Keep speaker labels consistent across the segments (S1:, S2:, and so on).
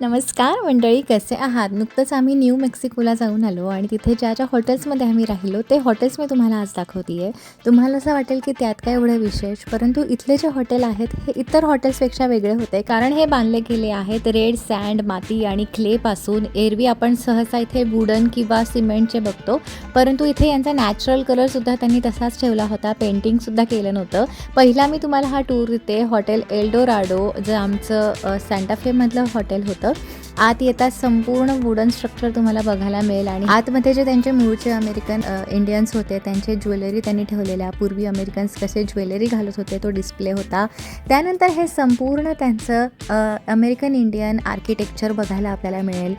S1: नमस्कार मंडळी, कसे आहात? नुकतंच आम्ही न्यू मेक्सिकोला जाऊन आलो आणि तिथे ज्या हॉटेल्समध्ये आम्ही राहिलो ते हॉटेल्स मी तुम्हाला आज दाखवते आहे. तुम्हाला असं वाटेल की त्यात काय एवढं विशेष, परंतु इथले जे हॉटेल आहेत हे इतर हॉटेल्सपेक्षा वेगळे होते, कारण हे बांधले गेले आहेत रेड सँड, माती आणि क्लेपासून. एरवी आपण सहसा इथे वुडन किंवा सिमेंटचे बघतो, परंतु इथे यांचा नॅचरल कलरसुद्धा त्यांनी तसाच ठेवला होता, पेंटिंगसुद्धा केलं नव्हतं. पहिला मी तुम्हाला हा टूर देते हॉटेल एल्डोराडो, जे आमचं सँटाफेमधलं हॉटेल होतं. आत येतात संपूर्ण वुडन स्ट्रक्चर तुम्हाला बघायला मिळेल आणि आतमध्ये जे त्यांचे मूळचे अमेरिकन इंडियन्स होते त्यांचे ज्वेलरी त्यांनी ठेवलेल्या, पूर्वी अमेरिकन्स कसे ज्वेलरी घालत होते तो डिस्प्ले होता. त्यानंतर हे संपूर्ण त्यांचं अमेरिकन इंडियन आर्किटेक्चर बघायला आपल्याला मिळेल.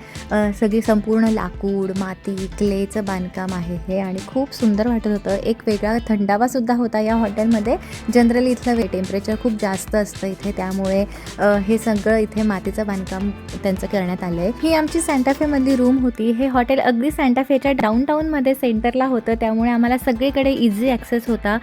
S1: सगळी संपूर्ण लाकूड, माती, क्लेचं बांधकाम आहे हे आणि खूप सुंदर वाटत होतं. एक वेगळा थंडावासुद्धा होता या हॉटेलमध्ये. जनरली इथलं टेम्परेचर खूप जास्त असतं इथे, त्यामुळे हे सगळं इथे मातीचं बांधकाम त्यांचं करण्यात आलं आहे. ही आमची सँटाफेमधली रूम होती. हे हॉटेल अगदी सँटाफेच्या डाऊनटाऊनमध्ये सेंटरला होतं, त्यामुळे आम्हाला सगळीकडे इझी ॲक्सेस होता.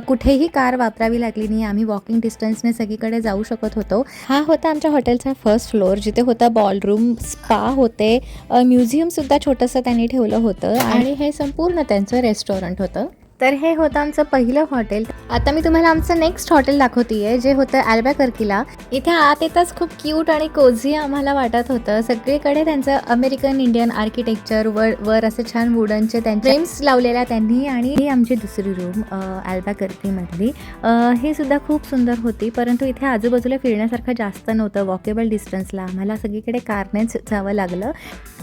S1: कुठेही कार वापरावी लागली नाही. आम्ही वॉकिंग डिस्टन्सने सगळीकडे जाऊ शकत होतो. हा होता आमच्या हॉटेलचा फर्स्ट फ्लोअर, जिथे होता बॉलरूम, स्पा होते, म्युझियमसुद्धा छोटंसं त्यांनी ठेवलं होतं आणि हे संपूर्ण त्यांचं रेस्टॉरंट होतं. तर हे होतं आमचं पहिलं हॉटेल. आता मी तुम्हाला आमचं नेक्स्ट हॉटेल दाखवते आहे, जे होतं अल्बॅकर्कीला. इथे आत येताच खूप क्यूट आणि कोझी आम्हाला वाटत होतं. सगळीकडे त्यांचं अमेरिकन इंडियन आर्किटेक्चर, वर असे छान वुडनचे त्यांचे फ्रेम्स लावलेल्या त्यांनी. आणि ही आमची दुसरी रूम अल्बॅकर्कीमधली. ही सुद्धा खूप सुंदर होती, परंतु इथे आजूबाजूला फिरण्यासारखं जास्त नव्हतं. वॉकेबल डिस्टन्सला आम्हाला सगळीकडे कारनेच जावं लागलं.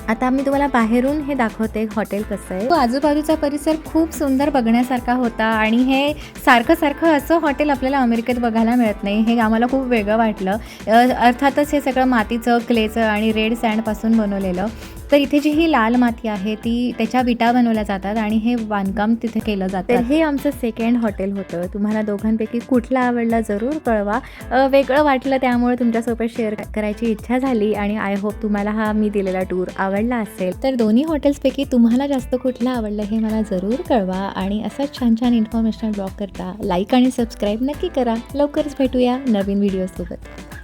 S1: आता मी तुम्हाला बाहेरून हे दाखवते हॉटेल कसं आहे. आजूबाजूचा परिसर खूप सुंदर बघण्यासारखा होता आणि हे सारखं असं हॉटेल आपल्याला अमेरिकेत बघायला मिळत नाही. हे आम्हाला खूप वेगळं वाटलं. अर्थातच हे सगळं मातीचं, क्लेचं आणि रेड सँडपासून बनवलेलं. तर इथे जी ही लाल माती आहे ती त्याच्या विटा बनवल्या जातात आणि हे बांधकाम तिथे केलं जातं. तर हे आमचं सेकंड हॉटेल होतं. तुम्हाला दोघांपैकी कुठलं आवडलं जरूर कळवा. वेगळं वाटलं त्यामुळे तुमच्यासोबत शेअर करायची इच्छा झाली आणि आय होप तुम्हाला हा मी दिलेला टूर आवडला असेल. तर दोन्ही हॉटेल्सपैकी तुम्हाला जास्त कुठलं आवडलं हे मला जरूर कळवा आणि असंच छान छान इन्फॉर्मेशन ब्लॉग करता लाईक आणि सबस्क्राईब नक्की करा. लवकरच भेटूया नवीन व्हिडिओसोबत.